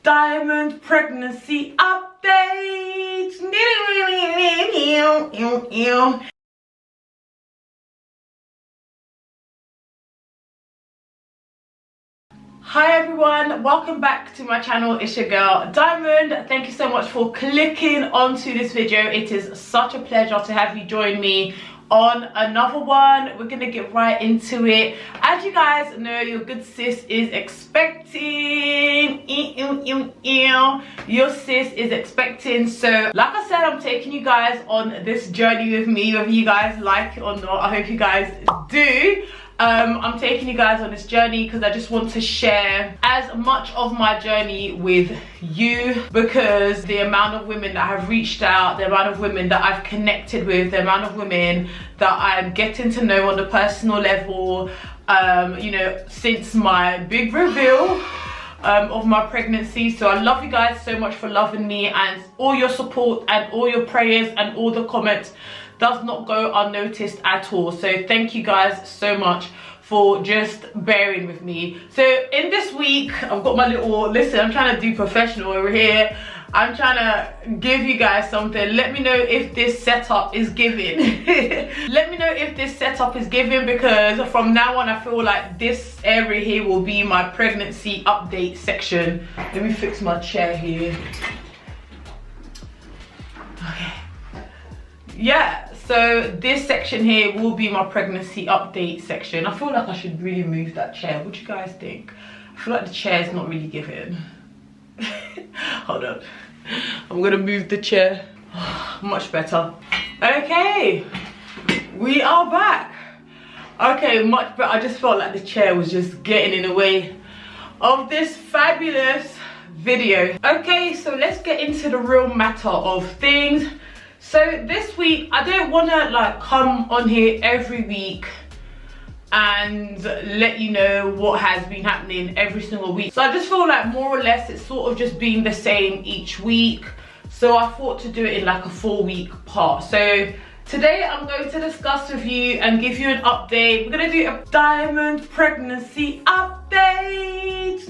Dymund pregnancy update. Hi everyone, welcome back to my channel. It's your girl Dymund. Thank you so much for clicking onto this video. It is such a pleasure to have you join me on another one. We're gonna get right into it. As you guys know, your good sis is expecting. Your sis is expecting. So like I said, I'm taking you guys on this journey with me, whether you guys like it or not. I hope you guys do. I'm taking you guys on this journey because I just want to share as much of my journey with you, because the amount of women that have reached out, the amount of women that I've connected with, the amount of women that I'm getting to know on a personal level, you know, since my big reveal of my pregnancy. So I love you guys so much for loving me, and all your support and all your prayers and all the comments does not go unnoticed at all. So thank you guys so much for just bearing with me. So in this week, I've got my little, listen, I'm trying to do professional over here. I'm trying to give you guys something. Let me know if this setup is giving. Let me know if this setup is giving, because from now on I feel like this area here will be my pregnancy update section. Let me fix my chair here. Okay. Yeah, so this section here will be my pregnancy update section. I feel like I should really move that chair. What do you guys think? I feel like the chair is not really giving. Hold on, I'm gonna move the chair. Much better. Okay, we are back. Okay, much better. I just felt like the chair was just getting in the way of this fabulous video. Okay, so let's get into the real matter of things. So this week, I don't want to like come on here every week and let you know what has been happening every single week. So I just feel like more or less it's sort of just been the same each week. So I thought to do it in like a 4-week part. So today I'm going to discuss with you and give you an update. We're going to do a Dymund pregnancy update.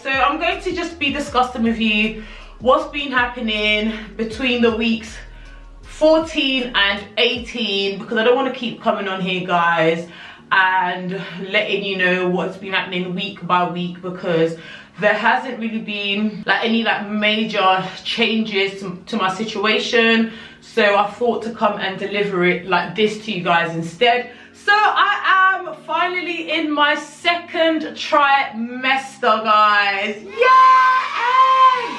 So I'm going to just be discussing with you what's been happening between the weeks 14 and 18, because I don't want to keep coming on here, guys, and letting you know what's been happening week by week, because there hasn't really been like any like major changes to my situation. So I thought to come and deliver it like this to you guys instead. So I am finally in my second trimester, guys. Yeah!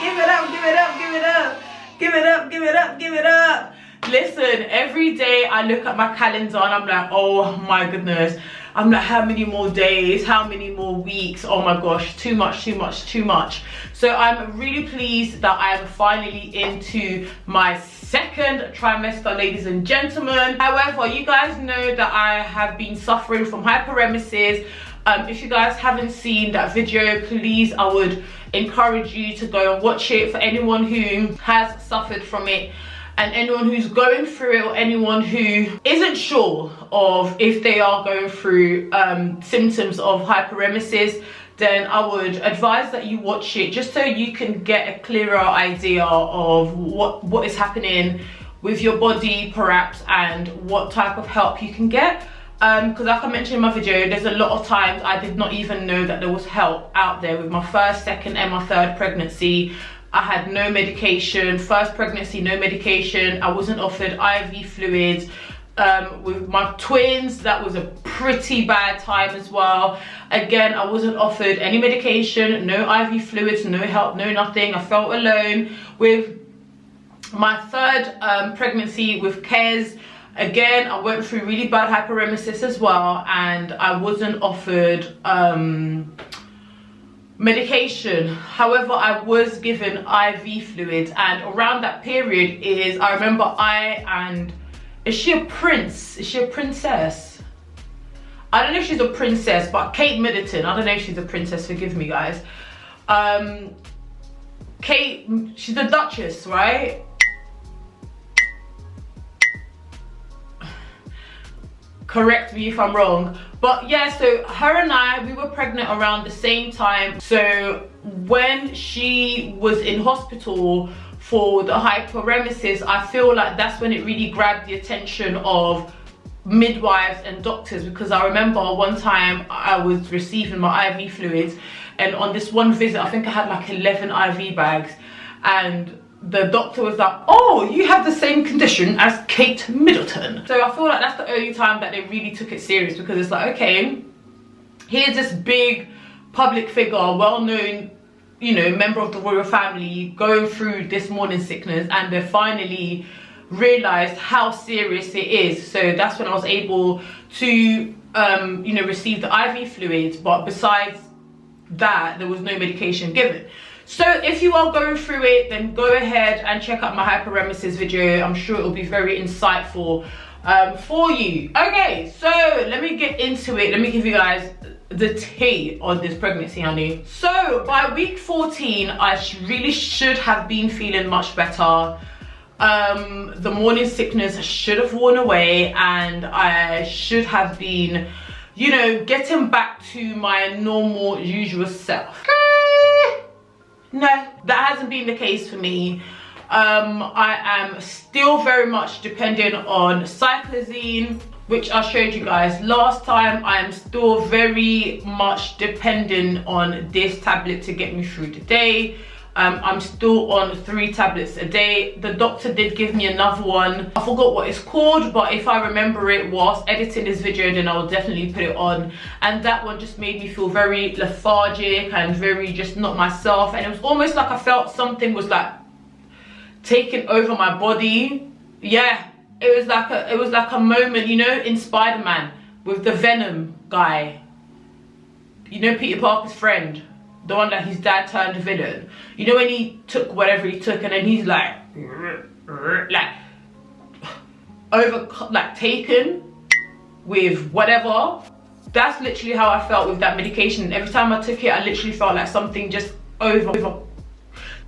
Give it up, give it up, give it up. Give it up, give it up, give it up. Listen, every day I look at my calendar and I'm like, oh my goodness. I'm like, how many more days? How many more weeks? Oh my gosh, too much, too much, too much. So I'm really pleased that I am finally into my second trimester, ladies and gentlemen. However, you guys know that I have been suffering from hyperemesis. If you guys haven't seen that video, please, I would encourage you to go and watch it. For anyone who has suffered from it, and anyone who's going through it, or anyone who isn't sure of if they are going through symptoms of hyperemesis, then I would advise that you watch it just so you can get a clearer idea of what is happening with your body perhaps, and what type of help you can get. Because like I mentioned in my video, there's a lot of times I did not even know that there was help out there. With my first, second and my third pregnancy, I had no medication. First pregnancy, no medication. I wasn't offered IV fluids. With my twins, that was a pretty bad time as well. Again, I wasn't offered any medication, no IV fluids, no help, no nothing. I felt alone. With my third pregnancy with Kez, again, I went through really bad hyperemesis as well, and I wasn't offered medication. However, I was given IV fluids, and around that period is, I remember is she a prince? Is she a princess? I don't know if she's a princess, but Kate Middleton, I don't know if she's a princess, forgive me guys. Kate, she's a duchess, right? correct me if I'm wrong. But yeah, so her and I, we were pregnant around the same time. So when she was in hospital for the hyperemesis, I feel like that's when it really grabbed the attention of midwives and doctors, because I remember one time I was receiving my IV fluids, and on this one visit I think I had like 11 IV bags, and the doctor was like, oh, you have the same condition as Kate Middleton. So I feel like that's the only time that they really took it serious, because it's like, okay, here's this big public figure, well-known, you know, member of the royal family going through this morning sickness, and they finally realized how serious it is. So that's when I was able to you know, receive the IV fluids, but besides that there was no medication given. So if you are going through it, then go ahead and check out my hyperemesis video. I'm sure it will be very insightful for you. Okay, so let me get into it. Let me give you guys the tea on this pregnancy, honey. So by week 14, I really should have been feeling much better. The morning sickness should have worn away, and I should have been, you know, getting back to my normal, usual self. No, that hasn't been the case for me. I am still very much dependent on cyclizine, which I showed you guys last time. I am still very much dependent on this tablet to get me through the day. I'm still on 3 tablets a day. The doctor did give me another one. I forgot what it's called, but if I remember it whilst editing this video, then I'll definitely put it on. And that one just made me feel very lethargic and very just not myself. And it was almost like I felt something was like taking over my body. Yeah, it was like a moment, you know, in Spider-Man with the Venom guy. You know, Peter Parker's friend. The one that his dad turned villain. You know, when he took whatever he took, and then he's like taken with whatever. That's literally how I felt with that medication. Every time I took it, I literally felt like something just over.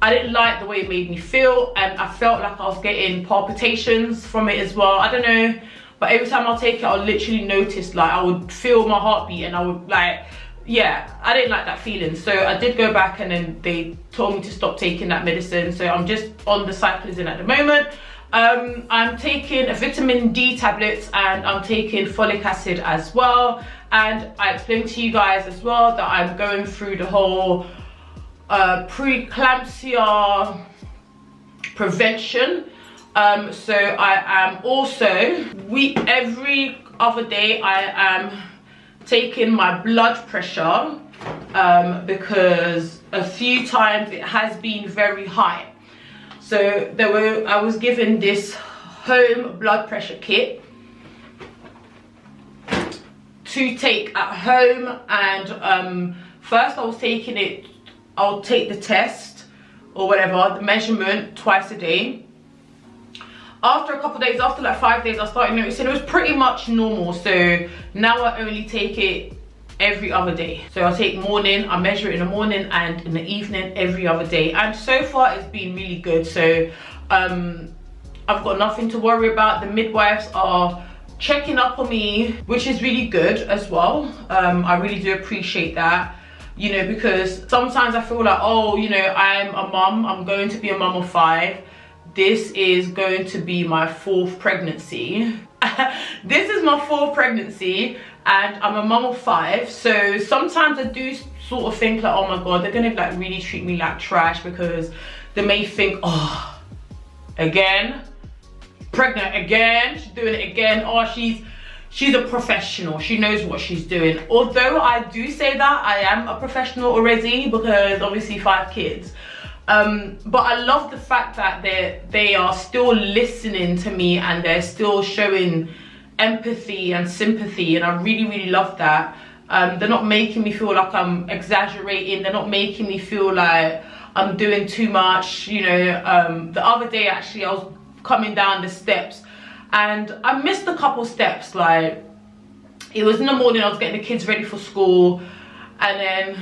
I didn't like the way it made me feel, and I felt like I was getting palpitations from it as well. I don't know, but every time I take it, I'll literally notice, like, I would feel my heartbeat, and I would like, yeah, I didn't like that feeling. So I did go back, and then they told me to stop taking that medicine. So I'm just on the cyclizine at the moment. I'm taking a vitamin D tablets, and I'm taking folic acid as well. And I explained to you guys as well that I'm going through the whole preeclampsia prevention. So I am also, every other day I am taking my blood pressure, because a few times it has been very high. So I was given this home blood pressure kit to take at home, and first I was taking it, I'll take the test or whatever, the measurement twice a day. After a couple of days, after like 5 days, I started noticing it was pretty much normal. So now I only take it every other day. So I take morning, I measure it in the morning and in the evening every other day. And so far it's been really good. So I've got nothing to worry about. The midwives are checking up on me, which is really good as well. I really do appreciate that, you know, because sometimes I feel like, oh, you know, I'm a mum, I'm going to be a mum of 5. This is going to be my 4th pregnancy. This is my 4th pregnancy, and I'm a mum of 5. So sometimes I do sort of think like, oh my god, they're gonna like really treat me like trash, because they may think, oh, again, pregnant again, she's doing it again. Oh, she's a professional, she knows what she's doing. Although I do say that I am a professional already, because obviously 5 kids. But I love the fact that they are still listening to me, and they're still showing empathy and sympathy, and I really, really love that. They're not making me feel like I'm exaggerating. They're not making me feel like I'm doing too much, you know. The other day actually I was coming down the steps and I missed a couple steps. Like, it was in the morning, I was getting the kids ready for school, and then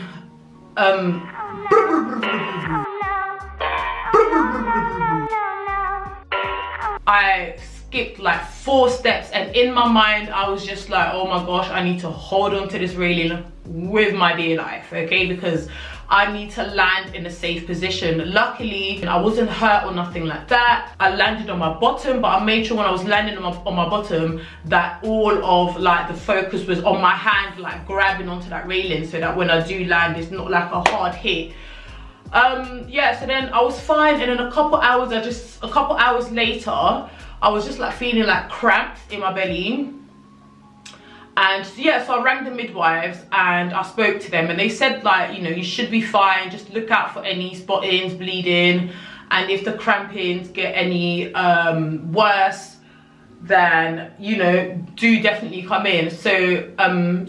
I skipped like 4 steps, and in my mind I was just like, oh my gosh, I need to hold on to this railing with my dear life, okay, because I need to land in a safe position. Luckily, I wasn't hurt or nothing like that. I landed on my bottom, but I made sure when I was landing on my bottom that all of like the focus was on my hand, like grabbing onto that railing, so that when I do land, it's not like a hard hit. Yeah, so then I was fine, and then a couple hours later, I was just like feeling like cramps in my belly. And yeah, so I rang the midwives and I spoke to them, and they said, like, you know, you should be fine, just look out for any spottings, bleeding, and if the crampings get any worse, then, you know, do definitely come in. So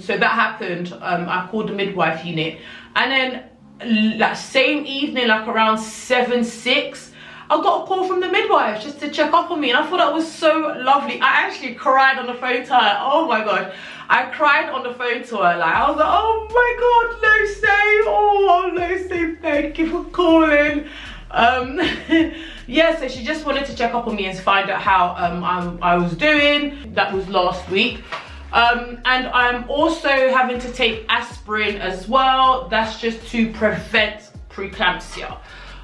so that happened. I called the midwife unit, and then like same evening, like around 7-6, I got a call from the midwife just to check up on me, and I thought that was so lovely. I actually cried on the phone to her. Oh my god, I cried on the phone to her. Like, I was like, oh my god, no save, oh no save, thank you for calling. Yeah, so she just wanted to check up on me and find out how I was doing. That was last week. And I'm also having to take aspirin as well. That's just to prevent preeclampsia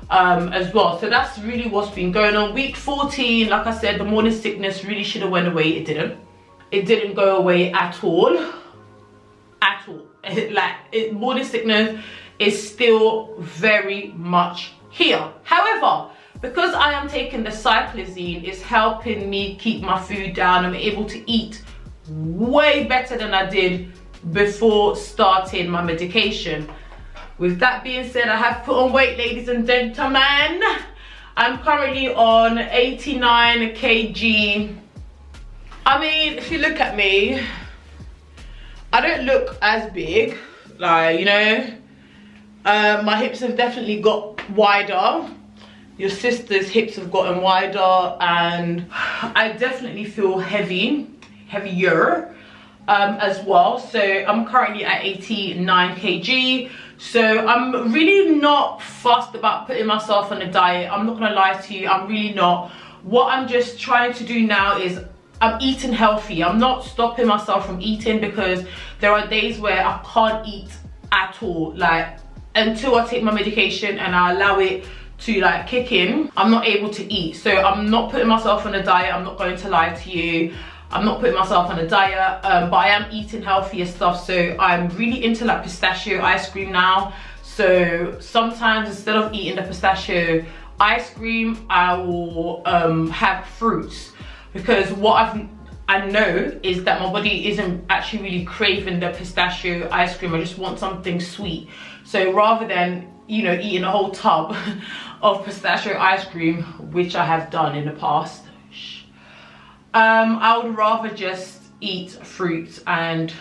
as well. So that's really what's been going on. Week 14, like I said, the morning sickness really should have went away. It didn't go away at all. Morning sickness is still very much here. However, because I am taking the cyclizine, it's helping me keep my food down. I'm able to eat way better than I did before starting my medication. With that being said, I have put on weight, ladies and gentlemen. I'm currently on 89 kg. I mean, if you look at me, I don't look as big, like, you know. My hips have definitely got wider. Your sister's hips have gotten wider, and I definitely feel heavier as well. So I'm currently at 89 kg. So I'm really not fussed about putting myself on a diet. I'm not gonna lie to you, I'm really not. What I'm just trying to do now is I'm eating healthy. I'm not stopping myself from eating, because there are days where I can't eat at all. Like, until I take my medication and I allow it to like kick in, I'm not able to eat. So I'm not putting myself on a diet. I'm not going to lie to you. I'm not putting myself on a diet, but I am eating healthier stuff. So I'm really into like pistachio ice cream now. So sometimes instead of eating the pistachio ice cream, I will have fruits, because what I know is that my body isn't actually really craving the pistachio ice cream. I just want something sweet. So rather than, you know, eating a whole tub of pistachio ice cream, which I have done in the past, I would rather just eat fruits, and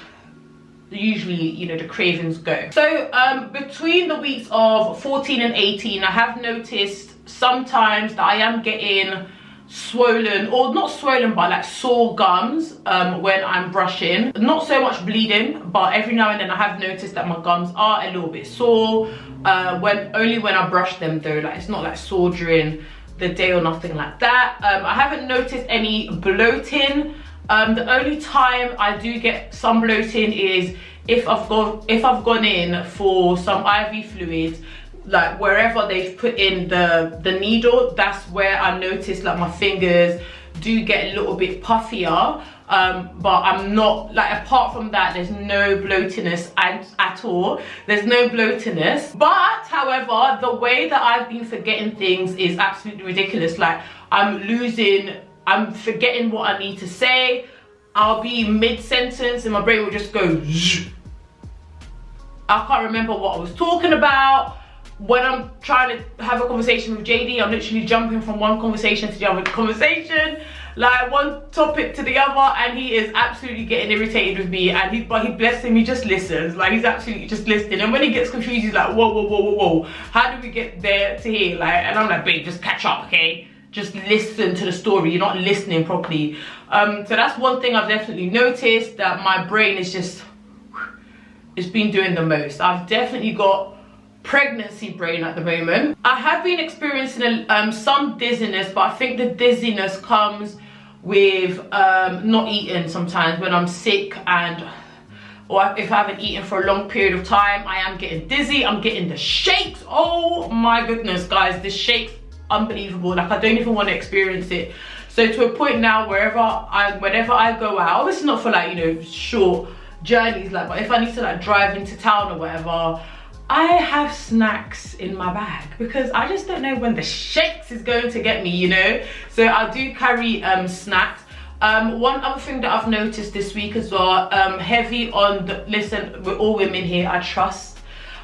usually, you know, the cravings go. So between the weeks of 14 and 18, I have noticed sometimes that I am getting swollen, or not swollen, but like sore gums when I'm brushing. Not so much bleeding, but every now and then I have noticed that my gums are a little bit sore, only when I brush them though. Like, it's not like sore during the day or nothing like that. I haven't noticed any bloating. The only time I do get some bloating is if I've gone in for some IV fluids, like wherever they've put in the needle. That's where I notice like my fingers do get a little bit puffier, but I'm not, like, apart from that, there's no bloatiness at all. There's no bloatiness. But however, the way that I've been forgetting things is absolutely ridiculous. Like, I'm forgetting what I need to say. I'll be mid-sentence and my brain will just go zzz. I can't remember what I was talking about. When I'm trying to have a conversation with JD, I'm literally jumping from one conversation to the other conversation, like one topic to the other, and he is absolutely getting irritated with me. And but he, bless him, he just listens. Like, he's absolutely just listening. And when he gets confused, he's like, whoa, whoa, whoa, whoa, whoa. How do we get there to here? Like, and I'm like, babe, just catch up, okay? Just listen to the story. You're not listening properly. So that's one thing I've definitely noticed, that my brain is just, it's been doing the most. I've definitely got pregnancy brain at the moment. I have been experiencing some dizziness, but I think the dizziness comes with not eating sometimes when I'm sick, or if I haven't eaten for a long period of time. I am getting dizzy, I'm getting the shakes. Oh my goodness, guys, the shakes, unbelievable. Like, I don't even want to experience it. So to a point now, whenever I go out, obviously not for like, you know, short journeys, like, but if I need to like drive into town or whatever, I have snacks in my bag, because I just don't know when the shakes is going to get me, you know. So I do carry snacks. One other thing that I've noticed this week as well, heavy on the, listen, we're all women here, I trust,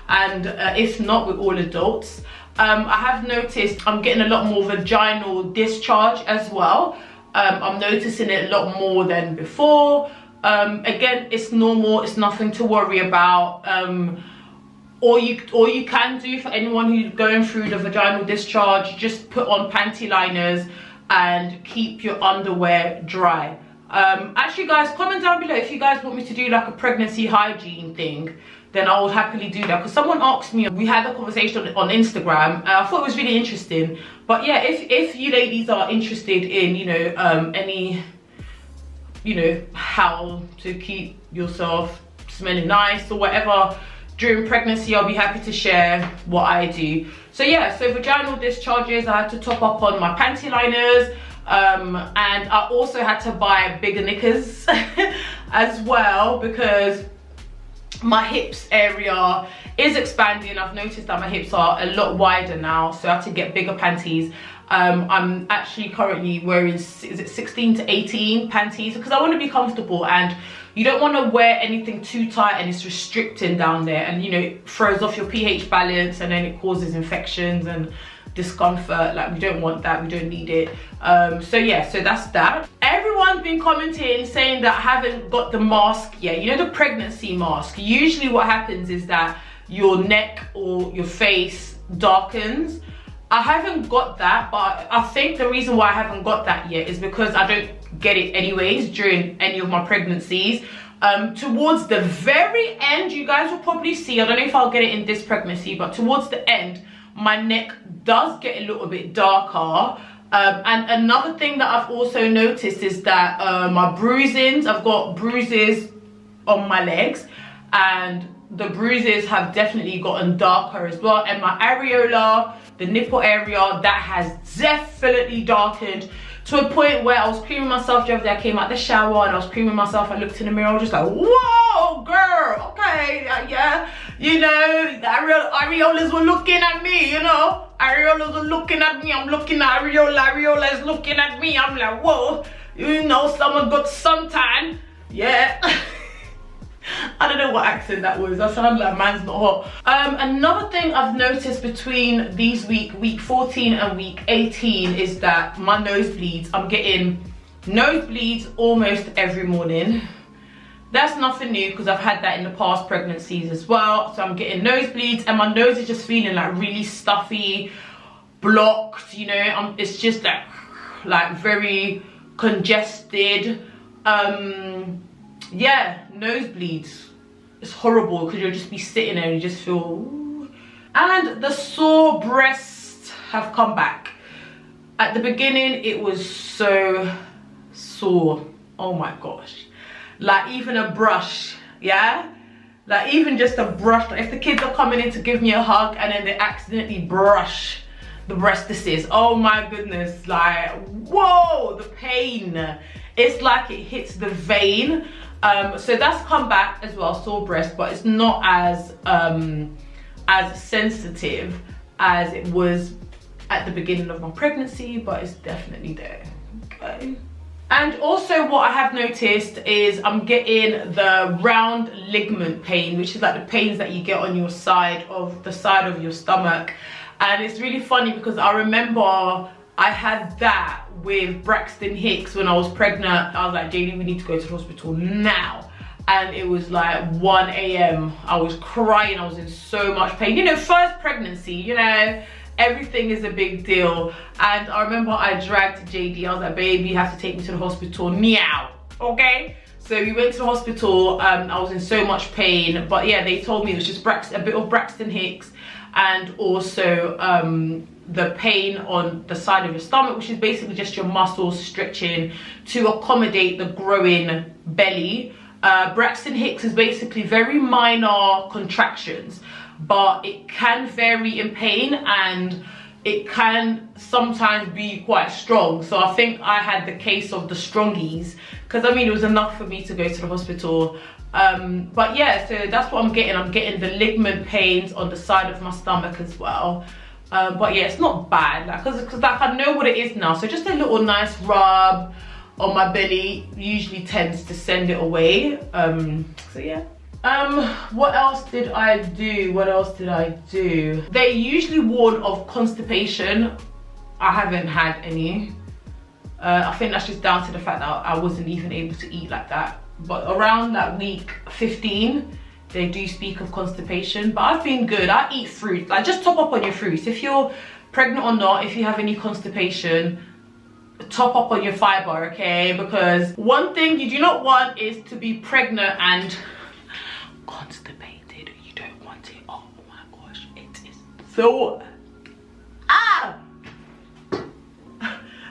and if not, we're all adults. I have noticed I'm getting a lot more vaginal discharge as well. I'm noticing it a lot more than before. Again, it's normal, it's nothing to worry about. All you can do for anyone who's going through the vaginal discharge, just put on panty liners and keep your underwear dry. Actually, guys, comment down below if you guys want me to do like a pregnancy hygiene thing, then I will happily do that, because someone asked me, we had a conversation on Instagram, I thought it was really interesting. But yeah, if you ladies are interested in, you know, any, you know, how to keep yourself smelling nice or whatever during pregnancy, I'll be happy to share what I do. So yeah, so vaginal discharges, I had to top up on my panty liners, and I also had to buy bigger knickers as well, because my hips area is expanding. I've noticed that my hips are a lot wider now, so I have to get bigger panties. I'm actually currently wearing, is it 16 to 18 panties, because I want to be comfortable, and you don't want to wear anything too tight and it's restricting down there, and you know, it throws off your pH balance, and then it causes infections and discomfort. Like, we don't want that, we don't need it. So yeah, so that's that. Everyone's been commenting saying that I haven't got the mask yet, you know, the pregnancy mask. Usually what happens is that your neck or your face darkens. I haven't got that, but I think the reason why I haven't got that yet is because I don't get it anyways during any of my pregnancies. Towards the very end, you guys will probably see, I don't know if I'll get it in this pregnancy, but towards the end, my neck does get a little bit darker. And another thing that I've also noticed is that my bruisings, I've got bruises on my legs, and the bruises have definitely gotten darker as well. And my areola, the nipple area, that has definitely darkened to a point where I was creaming myself the other day. I came out the shower and I was creaming myself. I looked in the mirror, I was just like, whoa, girl, okay, yeah. You know, the areolas were looking at me, you know. Areolas were looking at me. I'm looking at areola is looking at me. I'm like, whoa, you know, someone got suntan. Yeah. I don't know what accent that was. I sound like man's not hot. Another thing I've noticed between these week 14 and week 18 is that my nosebleeds, I'm getting nosebleeds almost every morning. That's nothing new, because I've had that in the past pregnancies as well. So I'm getting nosebleeds, and my nose is just feeling like really stuffy, blocked, you know. It's just like very congested. Yeah, nosebleeds, it's horrible, because you'll just be sitting there and you just feel, ooh. And the sore breasts have come back. At the beginning, it was so sore, oh my gosh. Like, even a brush, yeah, like even just a brush, like if the kids are coming in to give me a hug and then they accidentally brush the breastises, oh my goodness, like, whoa, the pain, it's like it hits the vein. So that's come back as well, sore breast, but it's not as sensitive as it was at the beginning of my pregnancy, but it's definitely there, okay. And also what I have noticed is I'm getting the round ligament pain, which is like the pains that you get on your side of your stomach. And it's really funny, because I remember I had that with Braxton Hicks when I was pregnant. I was like, JD, we need to go to the hospital now. And it was like 1 AM. I was crying, I was in so much pain. You know, first pregnancy, you know, everything is a big deal. And I remember I dragged JD, I was like, baby, you have to take me to the hospital now, okay? So we went to the hospital. I was in so much pain, but yeah, they told me it was just a bit of Braxton Hicks. and also the pain on the side of your stomach, which is basically just your muscles stretching to accommodate the growing belly. Braxton Hicks is basically very minor contractions, but it can vary in pain and it can sometimes be quite strong. So I think I had the case of the strongies, because I mean it was enough for me to go to the hospital. But yeah, so that's what I'm getting. I'm getting the ligament pains on the side of my stomach as well. But yeah, it's not bad, like, cause like I know what it is now. So just a little nice rub on my belly usually tends to send it away. So yeah. What else did I do? They usually warn of constipation. I haven't had any. I think that's just down to the fact that I wasn't even able to eat like that. But around that week 15, they do speak of constipation. But I've been good. I eat fruit. Like, just top up on your fruits. If you're pregnant or not, if you have any constipation, top up on your fiber, okay? Because one thing you do not want is to be pregnant and constipated. You don't want it. Oh my gosh, it is so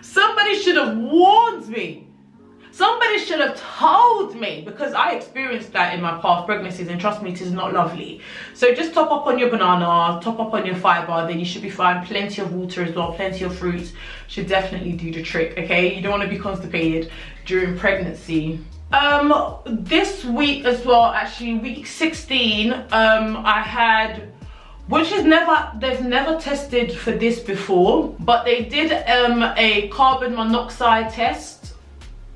somebody should have warned me. Somebody should have told me, because I experienced that in my past pregnancies, and trust me, it is not lovely. So just top up on your banana, top up on your fiber, then you should be fine. Plenty of water as well, plenty of fruits should definitely do the trick, okay? You don't want to be constipated during pregnancy. This week as well, actually week 16, I had, which is they've never tested for this before, but they did a carbon monoxide test.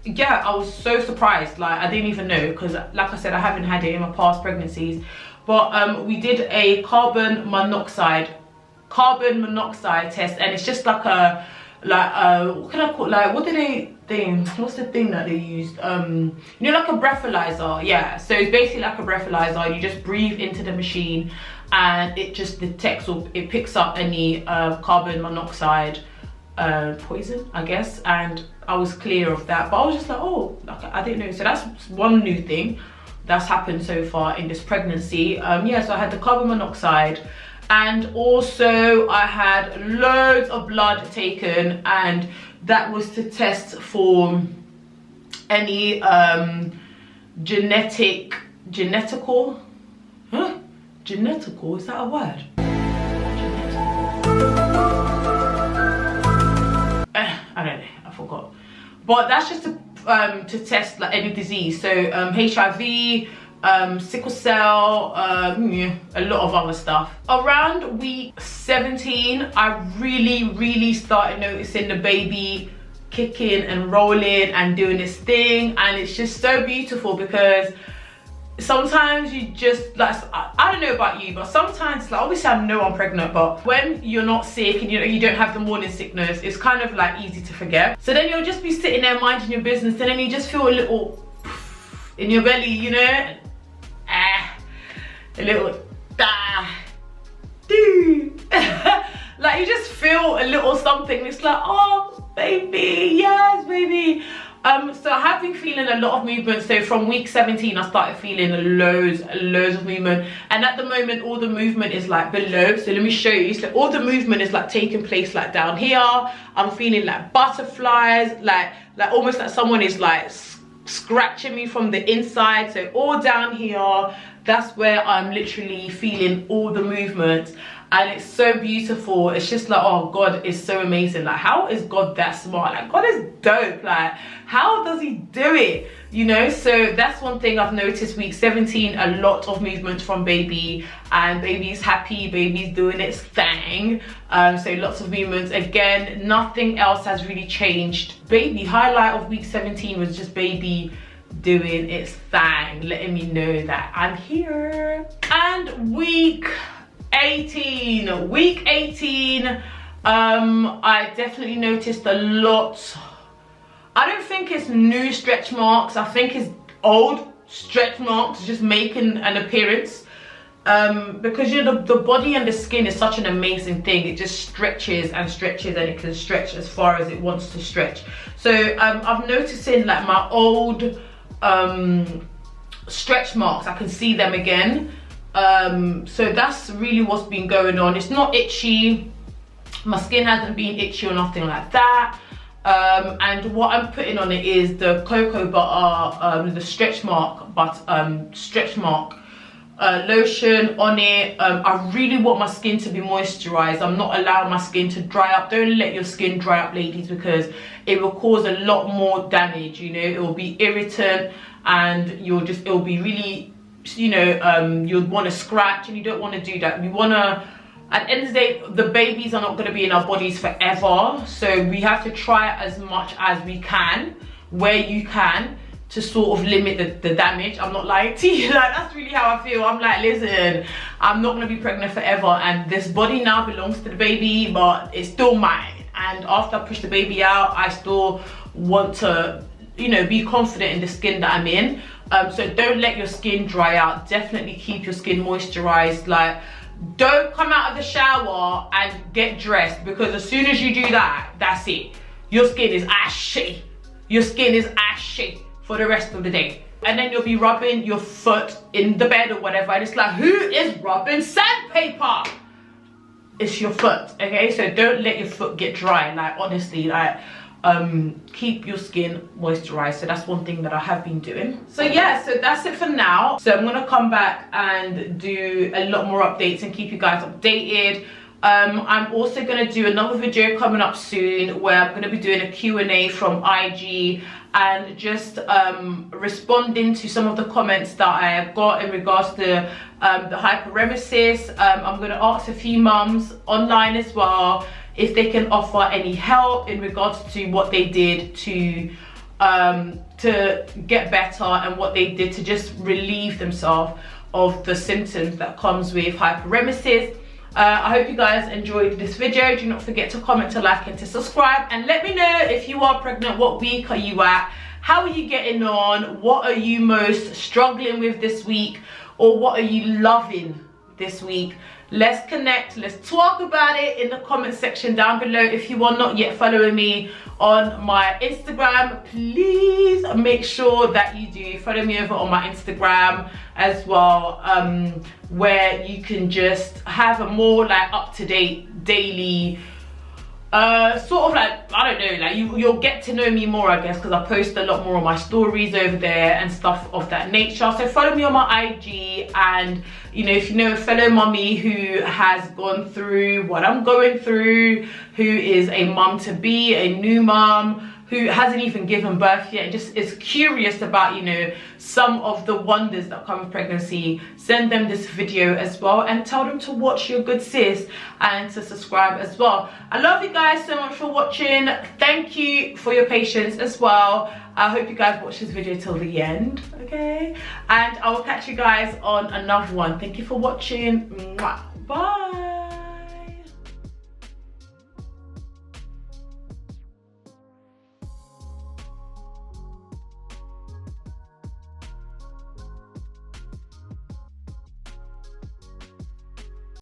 Yeah, I was so surprised. Like, I didn't even know, because like I said, I haven't had it in my past pregnancies. But we did a carbon monoxide test, and it's just like a what can I call, like, what do they think, what's the thing that they used, you know, like a breathalyzer. Yeah, so it's basically like a breathalyzer. You just breathe into the machine and it just detects, or it picks up any carbon monoxide poison, I guess. And I was clear of that, but I was just like, oh, like, I didn't know. So that's one new thing that's happened so far in this pregnancy. Yeah, so I had the carbon monoxide, and also I had loads of blood taken, and that was to test for any genetical, is that a word? I don't know, I forgot. But that's just to test like any disease. So HIV, sickle cell, a lot of other stuff. Around week 17, I really started noticing the baby kicking and rolling and doing this thing, and it's just so beautiful, because sometimes you just, like, I don't know about you, but sometimes, like, obviously I know I'm pregnant, but when you're not sick and you don't have the morning sickness, it's kind of like easy to forget. So then you'll just be sitting there minding your business, and then you just feel a little in your belly, you know, a little like you just feel a little something. It's like, oh baby, yes baby. So I have been feeling a lot of movement. So from week 17, I started feeling loads of movement. And at the moment, all the movement is like below. So let me show you. So all the movement is like taking place like down here. I'm feeling like butterflies, like almost like someone is like scratching me from the inside. So all down here, that's where I'm literally feeling all the movements. And it's so beautiful. It's just like, oh, God is so amazing. Like, how is God that smart? Like, God is dope. Like, how does he do it? You know, so that's one thing I've noticed. Week 17, a lot of movement from baby, and baby's happy, baby's doing its thing. So lots of movements. Again, nothing else has really changed. Baby, highlight of week 17 was just baby doing its thing, letting me know that I'm here. And week 18, I definitely noticed a lot. I don't think it's new stretch marks. I think it's old stretch marks just making an appearance. Because you know, the body and the skin is such an amazing thing. It just stretches and stretches, and it can stretch as far as it wants to stretch. So I'm noticing like my old stretch marks. I can see them again. So that's really what's been going on. It's not itchy, my skin hasn't been itchy or nothing like that. And what I'm putting on it is the cocoa butter, the stretch mark lotion on it. I really want my skin to be moisturized. I'm not allowing my skin to dry up. Don't let your skin dry up, ladies, because it will cause a lot more damage. You know, it will be irritant, and it will be really, you know, you'll want to scratch, and you don't want to do that. We want to, at the end of the day, the babies are not going to be in our bodies forever, so we have to try as much as we can, where you can, to sort of limit the damage. I'm not lying to you, like, that's really how I feel. I'm like, listen, I'm not going to be pregnant forever, and this body now belongs to the baby, but it's still mine. And after I push the baby out, I still want to, you know, be confident in the skin that I'm in. So don't let your skin dry out. Definitely keep your skin moisturized. Like, don't come out of the shower and get dressed, because as soon as you do that, that's it. Your skin is ashy. Your skin is ashy for the rest of the day. And then you'll be rubbing your foot in the bed or whatever, and it's like, who is rubbing sandpaper? It's your foot, okay? So don't let your foot get dry. Like, honestly, like, keep your skin moisturized. So that's one thing that I have been doing. So yeah, so that's it for now. So I'm gonna come back and do a lot more updates and keep you guys updated. I'm also going to do another video coming up soon where I'm going to be doing a Q&A from IG and just responding to some of the comments that I have got in regards to the hyperemesis. I'm going to ask a few mums online as well if they can offer any help in regards to what they did to get better, and what they did to just relieve themselves of the symptoms that comes with hyperemesis. I hope you guys enjoyed this video. Do not forget to comment, to like, and to subscribe, and let me know if you are pregnant, what week are you at, how are you getting on, what are you most struggling with this week, or what are you loving this week. Let's connect, let's talk about it in the comment section down below. If you are not yet following me on my Instagram, please make sure that you do follow me over on my Instagram as well, where you can just have a more like up-to-date daily sort of like, I don't know, like you'll get to know me more, I guess, because I post a lot more on my stories over there and stuff of that nature. So follow me on my IG, and you know, if you know a fellow mummy who has gone through what I'm going through, who is a mum to be, a new mum, who hasn't even given birth yet and just is curious about, you know, some of the wonders that come with pregnancy, send them this video as well and tell them to watch your good sis and to subscribe as well. I love you guys so much for watching. Thank you for your patience as well. I hope you guys watch this video till the end, okay? And I will catch you guys on another one. Thank you for watching. Mwah. Bye.